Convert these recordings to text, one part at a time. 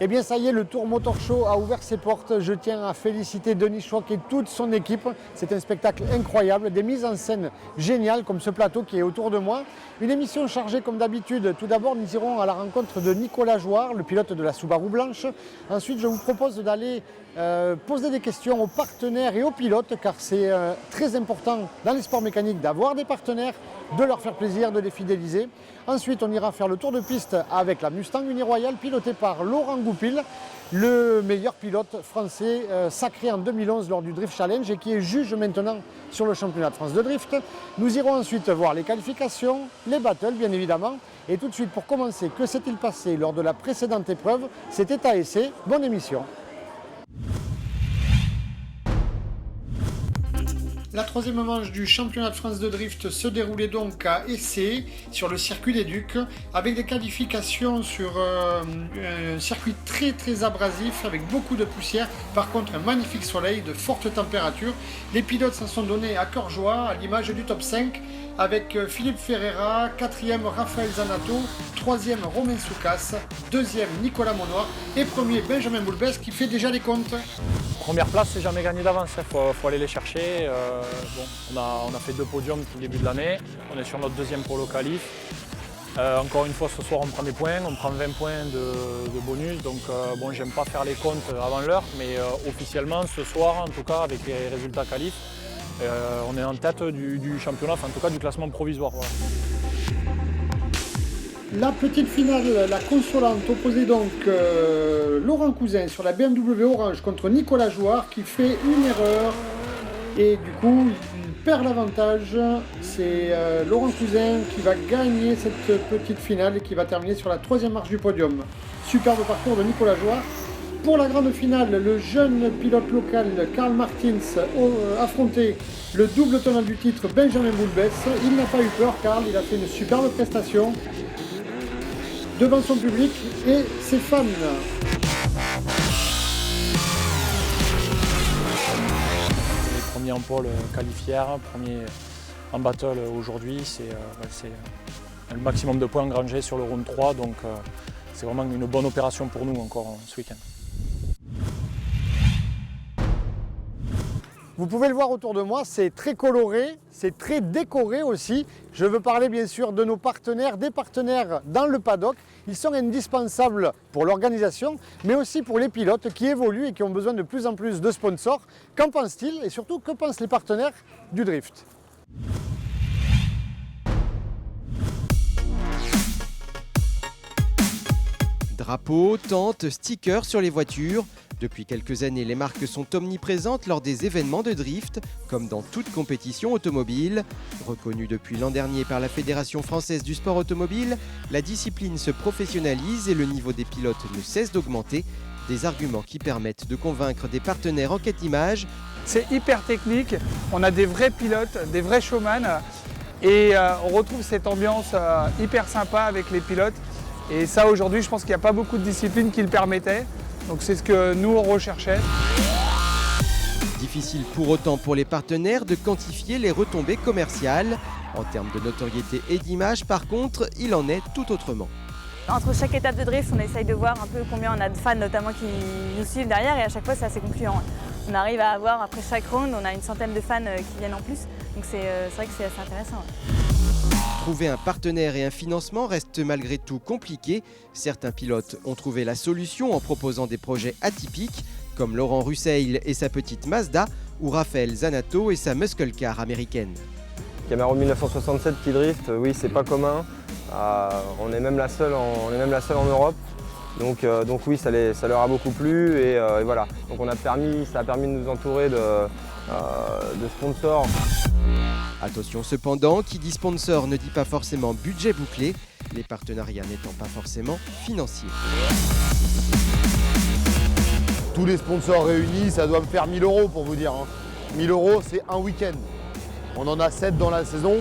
Eh bien ça y est, le Tour Motor Show a ouvert ses portes. Je tiens à féliciter Denis Schwach et toute son équipe. C'est un spectacle incroyable, des mises en scène géniales comme ce plateau qui est autour de moi. Une émission chargée comme d'habitude. Tout d'abord, nous irons à la rencontre de Nicolas Jouard, le pilote de la Subaru Blanche. Ensuite, je vous propose d'aller poser des questions aux partenaires et aux pilotes car c'est très important dans les sports mécaniques d'avoir des partenaires, de leur faire plaisir, de les fidéliser. Ensuite, on ira faire le tour de piste avec la Mustang Uniroyale pilotée par Laurent Goupil, le meilleur pilote français sacré en 2011 lors du Drift Challenge et qui est juge maintenant sur le championnat de France de drift. Nous irons ensuite voir les qualifications, les battles bien évidemment. Et tout de suite pour commencer, que s'est-il passé lors de la précédente épreuve? C'était à essai. Bonne émission. La troisième manche du championnat de France de drift se déroulait donc à Essé, sur le circuit des Ducs, avec des qualifications sur un circuit très abrasif, avec beaucoup de poussière. Par contre, un magnifique soleil, de fortes températures. Les pilotes s'en sont donnés à cœur joie, à l'image du top 5, avec Philippe Ferreira, 4e Raphaël Zanato, 3e Romain Soukas, 2e Nicolas Monnoir et 1er Benjamin Boulbès qui fait déjà les comptes. Première place, c'est jamais gagné d'avance, il faut aller les chercher. On a fait 2 podiums depuis le début de l'année, on est sur notre 2e polo qualif. Encore une fois, ce soir, on prend des points, on prend 20 points de bonus. Donc, j'aime pas faire les comptes avant l'heure, mais officiellement, ce soir, en tout cas, avec les résultats qualifs, on est en tête du championnat, enfin, en tout cas du classement provisoire. Voilà. La petite finale, la consolante, opposait donc Laurent Cousin sur la BMW Orange contre Nicolas Jouard qui fait une erreur et du coup il perd l'avantage. C'est Laurent Cousin qui va gagner cette petite finale et qui va terminer sur la 3e marche du podium. Superbe parcours de Nicolas Jouard. Pour la grande finale, le jeune pilote local Karl Martins affrontait le double tenant du titre Benjamin Boulbès. Il n'a pas eu peur, Karl, il a fait une superbe prestation devant son public et ses fans. Premier en pole qualifière, premier en battle aujourd'hui, c'est le maximum de points engrangés sur le round 3, donc c'est vraiment une bonne opération pour nous encore ce week-end. Vous pouvez le voir autour de moi, c'est très coloré, c'est très décoré aussi. Je veux parler bien sûr de nos partenaires, des partenaires dans le paddock. Ils sont indispensables pour l'organisation, mais aussi pour les pilotes qui évoluent et qui ont besoin de plus en plus de sponsors. Qu'en pensent-ils et surtout que pensent les partenaires du drift? Drapeaux, tentes, stickers sur les voitures. Depuis quelques années, les marques sont omniprésentes lors des événements de drift, comme dans toute compétition automobile. Reconnue depuis l'an dernier par la Fédération française du sport automobile, la discipline se professionnalise et le niveau des pilotes ne cesse d'augmenter. Des arguments qui permettent de convaincre des partenaires en quête d'image. C'est hyper technique, on a des vrais pilotes, des vrais showman et on retrouve cette ambiance hyper sympa avec les pilotes. Et ça aujourd'hui, je pense qu'il n'y a pas beaucoup de disciplines qui le permettaient. Donc c'est ce que nous on recherchait. Difficile pour autant pour les partenaires de quantifier les retombées commerciales. En termes de notoriété et d'image, par contre, il en est tout autrement. Entre chaque étape de drift, on essaye de voir un peu combien on a de fans notamment qui nous suivent derrière et à chaque fois c'est assez concluant. On arrive à avoir, après chaque round, on a une centaine de fans qui viennent en plus. Donc c'est vrai que c'est assez intéressant. Trouver un partenaire et un financement reste malgré tout compliqué. Certains pilotes ont trouvé la solution en proposant des projets atypiques, comme Laurent Russeil et sa petite Mazda, ou Raphaël Zanato et sa muscle car américaine. Camaro 1967 qui drift, oui, c'est pas commun. On est même la seule en Europe. Donc oui, ça leur a beaucoup plu et voilà. Donc ça a permis de nous entourer de sponsors. Attention cependant, qui dit sponsor ne dit pas forcément budget bouclé, les partenariats n'étant pas forcément financiers. Tous les sponsors réunis, ça doit me faire 1000 € pour vous dire. 1000 €, c'est un week-end. On en a 7 dans la saison.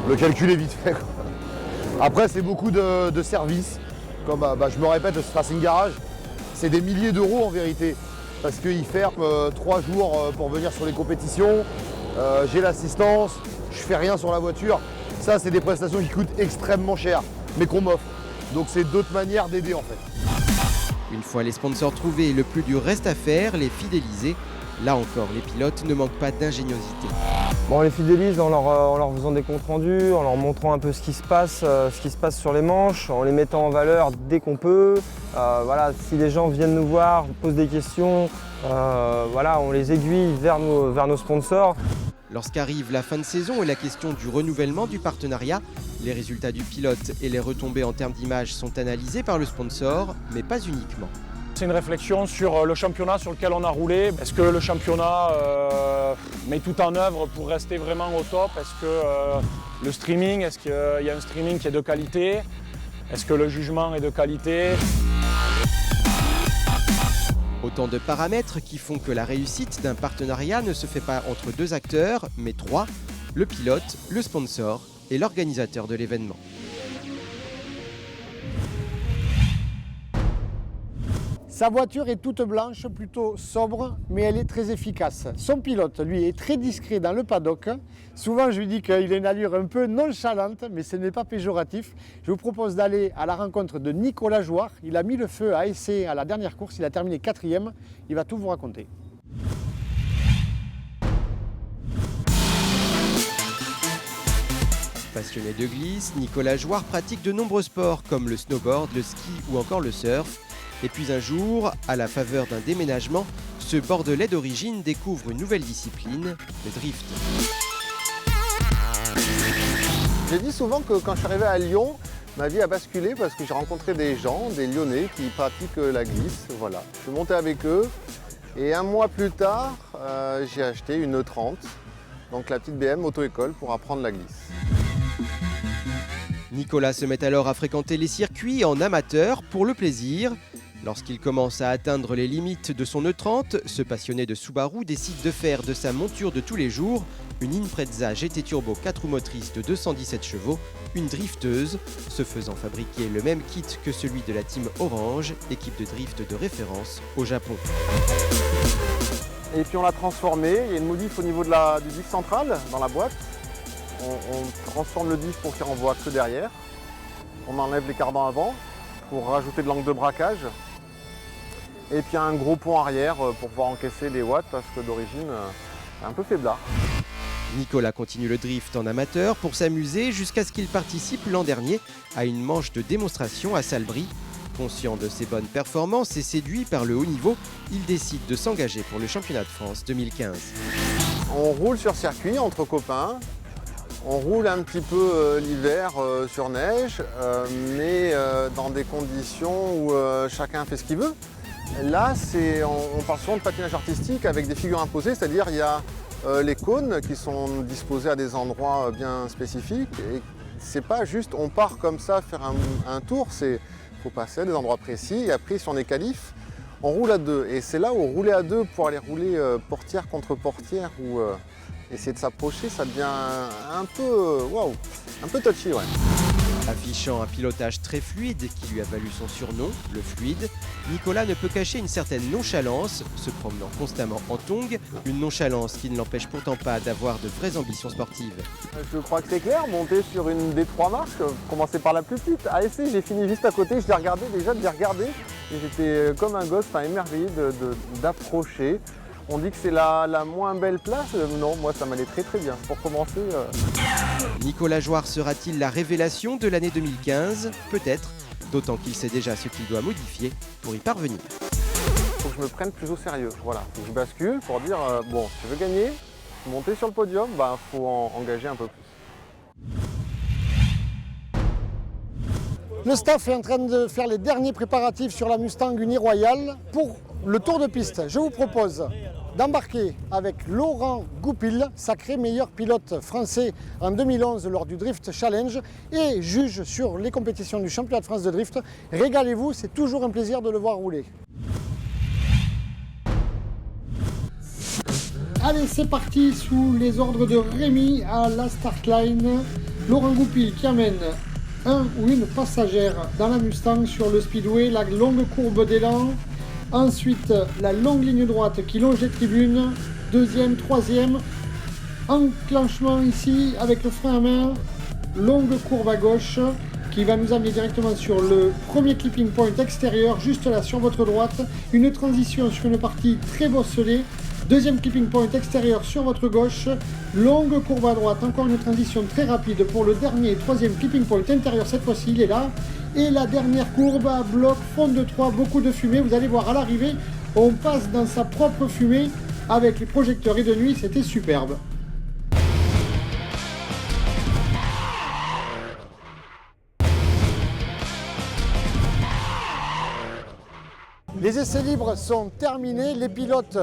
Le calcul est vite fait, quoi. Après, c'est beaucoup de services. Comme je me répète, le Racing Garage, c'est des milliers d'euros en vérité. Parce qu'ils ferment 3 jours pour venir sur les compétitions. J'ai l'assistance, je fais rien sur la voiture. Ça, c'est des prestations qui coûtent extrêmement cher, mais qu'on m'offre. Donc c'est d'autres manières d'aider en fait. Une fois les sponsors trouvés, le plus dur reste à faire, les fidéliser. Là encore, les pilotes ne manquent pas d'ingéniosité. Bon, on les fidélise en leur faisant des comptes rendus, en leur montrant un peu ce qui se passe sur les manches, en les mettant en valeur dès qu'on peut. Voilà, si les gens viennent nous voir, posent des questions, voilà, on les aiguille vers nos sponsors. Lorsqu'arrive la fin de saison et la question du renouvellement du partenariat, les résultats du pilote et les retombées en termes d'image sont analysés par le sponsor, mais pas uniquement. C'est une réflexion sur le championnat sur lequel on a roulé. Est-ce que le championnat met tout en œuvre pour rester vraiment au top? Est-ce que le streaming, est-ce qu'il y a un streaming qui est de qualité? Est-ce que le jugement est de qualité? Autant de paramètres qui font que la réussite d'un partenariat ne se fait pas entre 2 acteurs, mais 3, le pilote, le sponsor et l'organisateur de l'événement. Sa voiture est toute blanche, plutôt sobre, mais elle est très efficace. Son pilote, lui, est très discret dans le paddock. Souvent, je lui dis qu'il a une allure un peu nonchalante, mais ce n'est pas péjoratif. Je vous propose d'aller à la rencontre de Nicolas Jouard. Il a mis le feu à essai à la dernière course, il a terminé 4e. Il va tout vous raconter. Passionné de glisse, Nicolas Jouard pratique de nombreux sports comme le snowboard, le ski ou encore le surf. Et puis un jour, à la faveur d'un déménagement, ce Bordelais d'origine découvre une nouvelle discipline, le drift. J'ai dit souvent que quand je suis arrivé à Lyon, ma vie a basculé parce que j'ai rencontré des gens, des Lyonnais qui pratiquent la glisse. Voilà. Je suis monté avec eux et un mois plus tard, j'ai acheté une E30, donc la petite BM auto-école pour apprendre la glisse. Nicolas se met alors à fréquenter les circuits en amateur pour le plaisir. Lorsqu'il commence à atteindre les limites de son E30, ce passionné de Subaru décide de faire de sa monture de tous les jours une Impreza GT Turbo 4 roues motrices de 217 chevaux, une drifteuse, se faisant fabriquer le même kit que celui de la Team Orange, équipe de drift de référence au Japon. Et puis on l'a transformé, il y a une modif au niveau du diff central dans la boîte. On transforme le diff pour qu'il renvoie que derrière. On enlève les cardans avant pour rajouter de l'angle de braquage. Et puis un gros pont arrière pour pouvoir encaisser les watts parce que d'origine, c'est un peu faiblard. Nicolas continue le drift en amateur pour s'amuser jusqu'à ce qu'il participe l'an dernier à une manche de démonstration à Salbris. Conscient de ses bonnes performances et séduit par le haut niveau, il décide de s'engager pour le championnat de France 2015. On roule sur circuit entre copains. On roule un petit peu l'hiver sur neige, mais dans des conditions où chacun fait ce qu'il veut. Là, on parle souvent de patinage artistique avec des figures imposées, c'est-à-dire il y a les cônes qui sont disposés à des endroits bien spécifiques. Et c'est pas juste on part comme ça faire un tour, il faut passer à des endroits précis. Et après, si on est qualif, on roule à 2. Et c'est là où rouler à 2 pour aller rouler portière contre portière ou essayer de s'approcher, ça devient un peu touchy, ouais. Affichant un pilotage très fluide qui lui a valu son surnom, le fluide, Nicolas ne peut cacher une certaine nonchalance, se promenant constamment en tongs, une nonchalance qui ne l'empêche pourtant pas d'avoir de vraies ambitions sportives. Je crois que c'est clair, monter sur une des 3 marches, commencer par la plus petite. À essai, j'ai fini juste à côté, je l'ai regardé déjà, et j'étais comme un gosse, émerveillé d'approcher. On dit que c'est la moins belle place. Non, moi ça m'allait très très bien. Pour commencer. Nicolas Jouard sera-t-il la révélation de l'année 2015 ? Peut-être, d'autant qu'il sait déjà ce qu'il doit modifier pour y parvenir. Faut que je me prenne plus au sérieux. Voilà, faut que je bascule pour dire bon, si tu veux gagner, monter sur le podium, bah faut engager un peu plus. Le staff est en train de faire les derniers préparatifs sur la Mustang Uni Royale pour le tour de piste. Je vous propose d'embarquer avec Laurent Goupil, sacré meilleur pilote français en 2011 lors du Drift Challenge et juge sur les compétitions du championnat de France de drift. Régalez-vous, c'est toujours un plaisir de le voir rouler. Allez, c'est parti sous les ordres de Rémi à la start line. Laurent Goupil qui amène un ou une passagère dans la Mustang sur le speedway, la longue courbe d'élan. Ensuite, la longue ligne droite qui longe les tribunes. Deuxième, troisième. Enclenchement ici avec le frein à main. Longue courbe à gauche qui va nous amener directement sur le premier clipping point extérieur, juste là sur votre droite. Une transition sur une partie très bosselée. Deuxième clipping point extérieur sur votre gauche, longue courbe à droite, encore une transition très rapide pour le dernier et troisième clipping point intérieur, cette fois-ci il est là. Et la dernière courbe à bloc, fond de 3, beaucoup de fumée, vous allez voir à l'arrivée, on passe dans sa propre fumée avec les projecteurs et de nuit, c'était superbe. Les essais libres sont terminés, les pilotes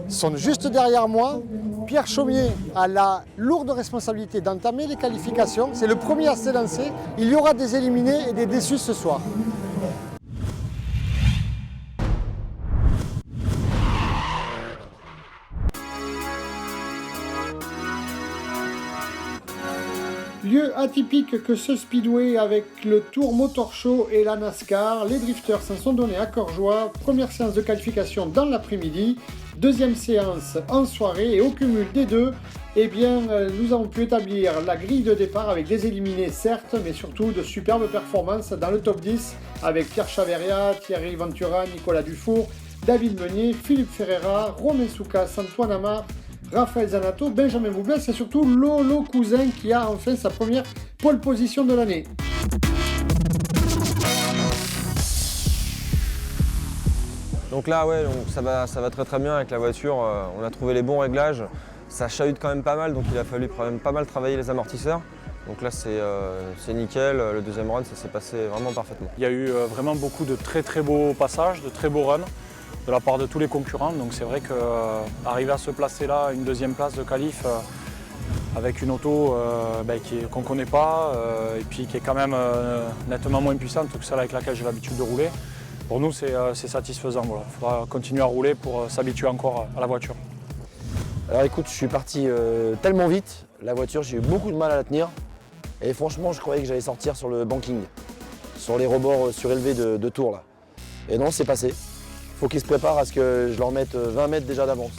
sont juste derrière moi. Pierre Chaumier a la lourde responsabilité d'entamer les qualifications. C'est le premier à s'élancer. Il y aura des éliminés et des déçus ce soir. Lieu atypique que ce speedway avec le Tour Motor Show et la NASCAR, les drifters s'en sont donnés à cœur joie. Première séance de qualification dans l'après-midi, deuxième séance en soirée et au cumul des deux, eh bien, nous avons pu établir la grille de départ avec des éliminés certes, mais surtout de superbes performances dans le top 10 avec Pierre Chaveria, Thierry Ventura, Nicolas Dufour, David Meunier, Philippe Ferreira, Romain Soukas, Antoine Amar, Raphaël Zanato, Benjamin Boublès et surtout Lolo Cousin qui a enfin sa première pole position de l'année. Donc là, ouais, donc ça va très très bien avec la voiture. On a trouvé les bons réglages. Ça chahute quand même pas mal, donc il a fallu quand même pas mal travailler les amortisseurs. Donc là, c'est nickel. Le deuxième run, ça s'est passé vraiment parfaitement. Il y a eu vraiment beaucoup de très très beaux passages, de très beaux runs de la part de tous les concurrents. Donc c'est vrai qu'arriver à se placer là, une deuxième place de qualif avec une auto qu'on ne connaît pas et puis qui est quand même nettement moins puissante que celle avec laquelle j'ai l'habitude de rouler. Pour nous, c'est satisfaisant. Voilà. Il faudra continuer à rouler pour s'habituer encore à la voiture. Alors écoute, je suis parti tellement vite, la voiture, j'ai eu beaucoup de mal à la tenir. Et franchement, je croyais que j'allais sortir sur le banking, sur les rebords surélevés de Tours là. Et non, c'est passé. Faut qu'ils se préparent à ce que je leur mette 20 mètres déjà d'avance.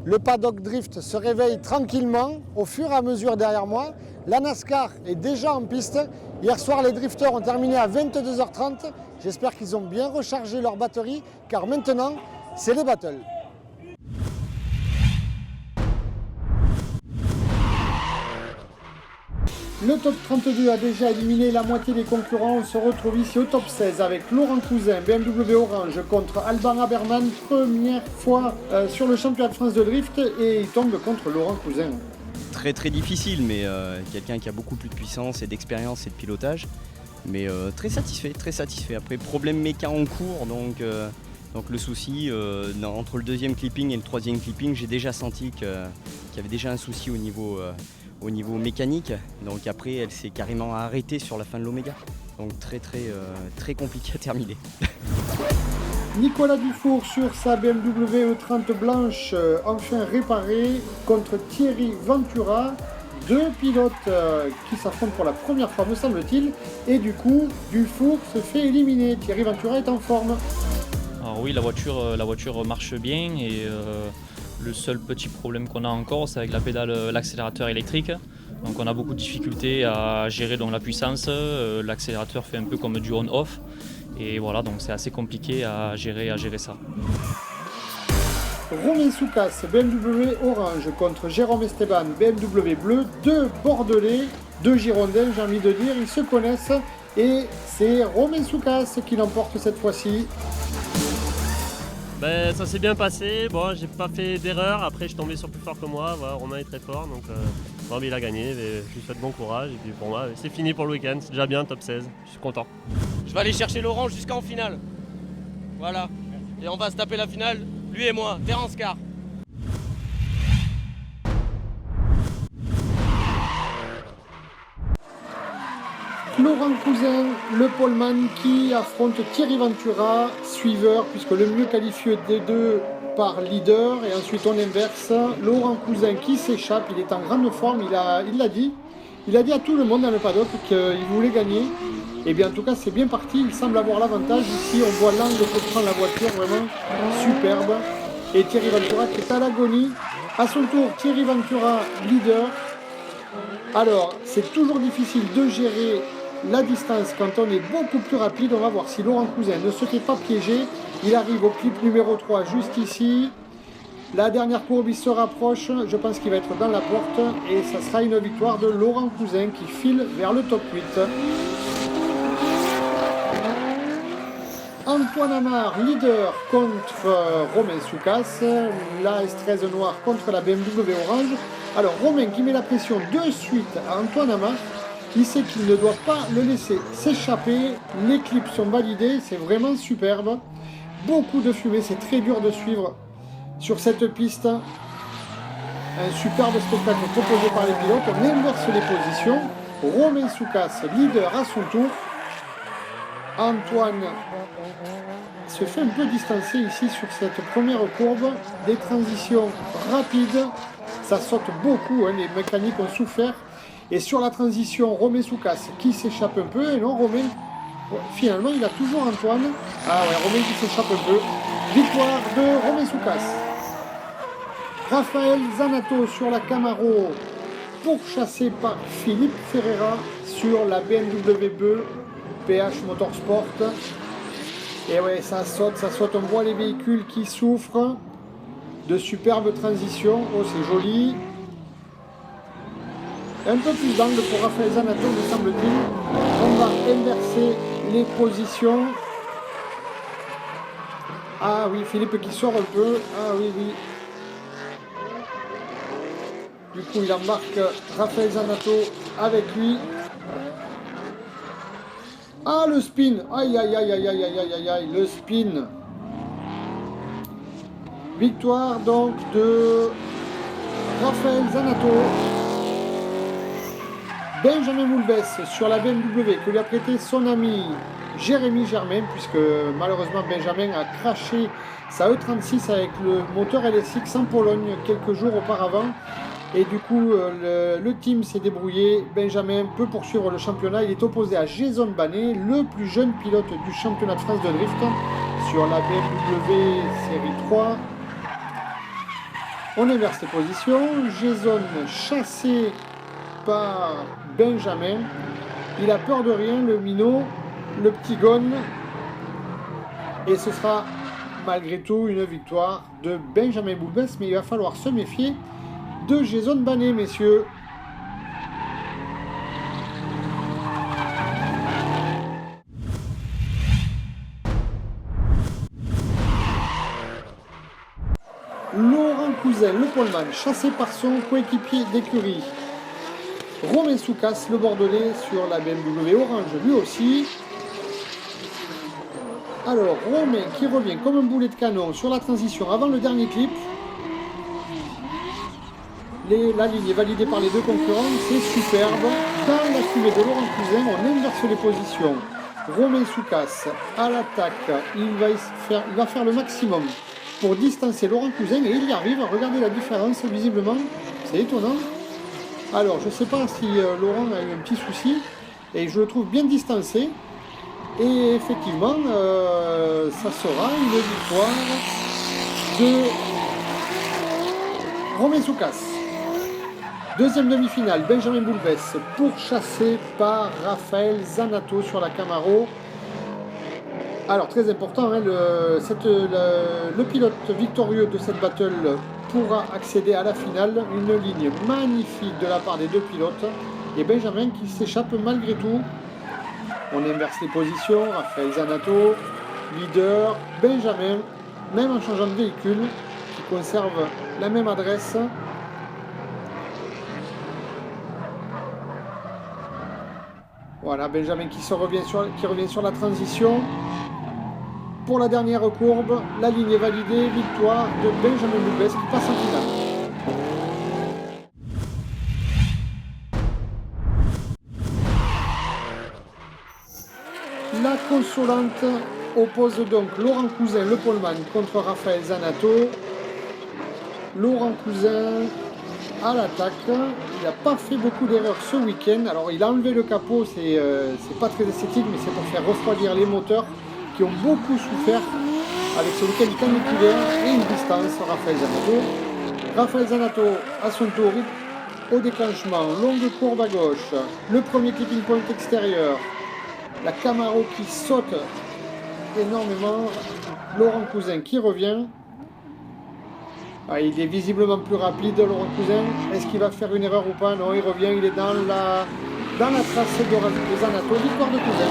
Le paddock drift se réveille tranquillement au fur et à mesure derrière moi. La NASCAR est déjà en piste. Hier soir, les drifters ont terminé à 22h30. J'espère qu'ils ont bien rechargé leur batterie, car maintenant, c'est les battles. Le top 32 a déjà éliminé la moitié des concurrents. On se retrouve ici au top 16 avec Laurent Cousin, BMW Orange, contre Alban Habermann, première fois sur le championnat de France de drift, et il tombe contre Laurent Cousin. Très très difficile, mais quelqu'un qui a beaucoup plus de puissance et d'expérience et de pilotage. Mais très satisfait, très satisfait. Après, problème méca en cours, donc le souci, entre le deuxième clipping et le troisième clipping, j'ai déjà senti qu'il y avait déjà un souci au niveau mécanique. Donc après, elle s'est carrément arrêtée sur la fin de l'Oméga. Donc très compliqué à terminer. Nicolas Dufour sur sa BMW E30 blanche, enfin réparée, contre Thierry Ventura. Deux pilotes qui s'affrontent pour la première fois, me semble-t-il. Et du coup, Dufour se fait éliminer. Thierry Ventura est en forme. Alors Alors oui, la voiture marche bien et le seul petit problème qu'on a encore, c'est avec la pédale, l'accélérateur électrique. Donc on a beaucoup de difficultés à gérer donc, la puissance, l'accélérateur fait un peu comme du on-off. Et voilà, donc c'est assez compliqué à gérer ça. Romain Soukas, BMW orange contre Jérôme Esteban, BMW bleu, deux Bordelais, deux Girondins, j'ai envie de dire, ils se connaissent et c'est Romain Soukas qui l'emporte cette fois-ci. Ben, ça s'est bien passé, bon, j'ai pas fait d'erreur, après je suis tombé sur plus fort que moi, voilà, Romain est très fort, donc bon, il a gagné, mais je lui souhaite bon courage, et puis pour moi c'est fini pour le week-end, c'est déjà bien, top 16, je suis content. Je vais aller chercher l'orange jusqu'en finale, voilà, et on va se taper la finale, lui et moi, Terence Carr. Laurent Cousin, le poleman qui affronte Thierry Ventura, suiveur, puisque le mieux qualifié des deux part leader, et ensuite on inverse. Laurent Cousin qui s'échappe, il est en grande forme, il l'a dit. Il a dit à tout le monde dans le paddock qu'il voulait gagner. Et bien en tout cas c'est bien parti, il semble avoir l'avantage. Ici on voit l'angle que prend la voiture, vraiment superbe. Et Thierry Ventura qui est à l'agonie. À son tour, Thierry Ventura, leader. Alors, c'est toujours difficile de gérer la distance quand on est beaucoup plus rapide. On va voir si Laurent Cousin ne se fait pas piéger. Il arrive au clip numéro 3 juste ici. La dernière courbe, il se rapproche. Je pense qu'il va être dans la porte. Et ça sera une victoire de Laurent Cousin qui file vers le top 8. Antoine Amar, leader contre Romain Soukas. La S13 noire contre la BMW orange. Alors Romain qui met la pression de suite à Antoine Amar. Il sait qu'il ne doit pas le laisser s'échapper. Les clips sont validés, c'est vraiment superbe. Beaucoup de fumée, c'est très dur de suivre sur cette piste. Un superbe spectacle proposé par les pilotes. On inverse les positions. Romain Soukas, leader à son tour. Antoine se fait un peu distancer ici sur cette première courbe. Des transitions rapides. Ça saute beaucoup, hein, les mécaniques ont souffert. Et sur la transition, Romain Soukas qui s'échappe un peu. Et non, Romain, finalement, il a toujours Antoine. Ah ouais, Romain qui s'échappe un peu. Victoire de Romain Soukas. Raphaël Zanato sur la Camaro, pourchassé par Philippe Ferreira sur la BMW Bleu PH Motorsport. Et ouais, ça saute, on voit les véhicules qui souffrent. De superbes transitions, oh c'est joli. Un peu plus d'angle pour Raphaël Zanato, me semble-t-il. On va inverser les positions. Ah oui, Philippe qui sort un peu. Ah oui, oui. Du coup, il embarque Raphaël Zanato avec lui. Ah, le spin. Aïe, aïe, aïe, aïe, aïe, aïe, aïe, aïe, le spin. Victoire donc de Raphaël Zanato. Benjamin Moulbès sur la BMW que lui a prêté son ami Jérémy Germain, puisque malheureusement Benjamin a craché sa E36 avec le moteur LSX en Pologne quelques jours auparavant. Et du coup, le team s'est débrouillé. Benjamin peut poursuivre le championnat. Il est opposé à Jason Banet, le plus jeune pilote du championnat de France de drift sur la BMW série 3. On inverse les positions. Jason chassé par Benjamin. Il a peur de rien, le minot, le petit gone. Et ce sera malgré tout une victoire de Benjamin Moulbès. Mais il va falloir se méfier de Jason Banet, messieurs. Laurent Cousin, le poleman, chassé par son coéquipier d'écurie. Romain Soukas, le Bordelais, sur la BMW orange, lui aussi. Alors, Romain qui revient comme un boulet de canon sur la transition avant le dernier clip. La ligne est validée par les deux concurrents, c'est superbe. Dans la fumée de Laurent Cousin, on inverse les positions. Romain Soukas à l'attaque, il va faire le maximum pour distancer Laurent Cousin et il y arrive. Regardez la différence visiblement, c'est étonnant. Alors je ne sais pas si Laurent a eu un petit souci et je le trouve bien distancé. Et effectivement, ça sera une victoire de Romain Soukas. Deuxième demi-finale, Benjamin Boulbès, pourchassé par Raphaël Zanato sur la Camaro. Alors très important, hein, le pilote victorieux de cette battle pourra accéder à la finale. Une ligne magnifique de la part des deux pilotes. Et Benjamin qui s'échappe malgré tout. On inverse les positions, Raphaël Zanato, leader, Benjamin, même en changeant de véhicule, qui conserve la même adresse. Voilà, Benjamin qui revient sur la transition. Pour la dernière courbe, la ligne est validée, victoire de Benjamin Boulbès qui passe en finale. La consolante oppose donc Laurent Cousin, le poleman, contre Raphaël Zanato. Laurent Cousin à l'attaque. Il n'a pas fait beaucoup d'erreurs ce week-end. Alors il a enlevé le capot, c'est pas très esthétique, mais c'est pour faire refroidir les moteurs qui ont beaucoup souffert avec ce week-end caniculaire et une distance. Raphaël Zanato à son tour au déclenchement, longue courbe à gauche, le premier clipping point extérieur, la Camaro qui saute énormément, Laurent Cousin qui revient. Ah, il est visiblement plus rapide, Laurent Cousin. Est-ce qu'il va faire une erreur ou pas? Non, il revient, il est dans la trace de Zanato, victoire de Cousin.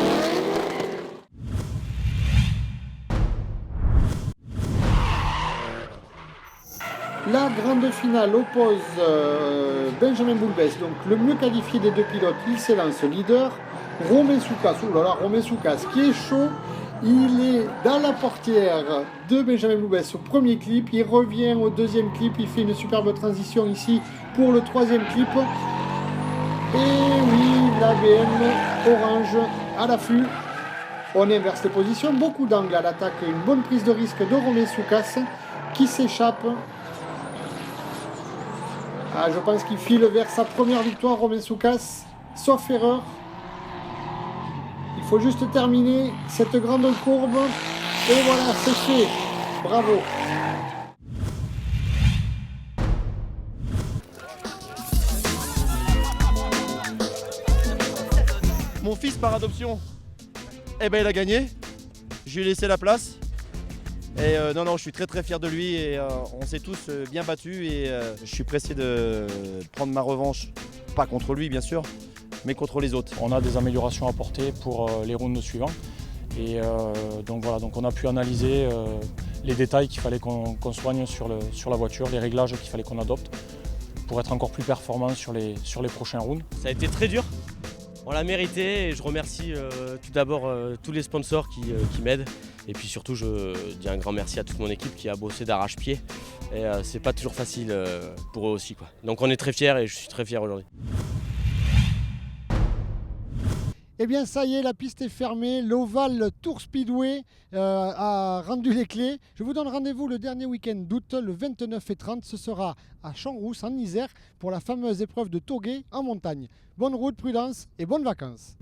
La grande finale oppose Benjamin Boulbès, donc le mieux qualifié des deux pilotes, il s'élance leader. Romain Soukas, Romain Soukas qui est chaud, il est dans la portière de Benjamin Boulbès au premier clip, il revient au deuxième clip, il fait une superbe transition ici pour le troisième clip. Et oui, la BM orange à l'affût. On inverse les positions, beaucoup d'angles à l'attaque, une bonne prise de risque de Romain Soukas qui s'échappe. Ah, je pense qu'il file vers sa première victoire, Romain Soukas, sauf erreur. Il faut juste terminer cette grande courbe. Et voilà, c'est fait. Bravo. Mon fils par adoption, eh ben, il a gagné. Je lui ai laissé la place. Et non, je suis très fier de lui et on s'est tous bien battus et je suis pressé de prendre ma revanche, pas contre lui bien sûr, mais contre les autres. On a des améliorations à apporter pour les rounds suivants et donc voilà, donc on a pu analyser les détails qu'il fallait qu'on soigne sur la voiture, les réglages qu'il fallait qu'on adopte pour être encore plus performant sur les prochains rounds. Ça a été très dur. On l'a mérité et je remercie tout d'abord tous les sponsors qui m'aident. Et puis surtout, je dis un grand merci à toute mon équipe qui a bossé d'arrache-pied. Et c'est pas toujours facile pour eux aussi, quoi. Donc on est très fiers et je suis très fier aujourd'hui. Eh bien ça y est, la piste est fermée, l'Oval Tour Speedway a rendu les clés. Je vous donne rendez-vous le dernier week-end d'août, le 29 et 30. Ce sera à Champs-Rousse, en Isère, pour la fameuse épreuve de Tourguet en montagne. Bonne route, prudence et bonnes vacances.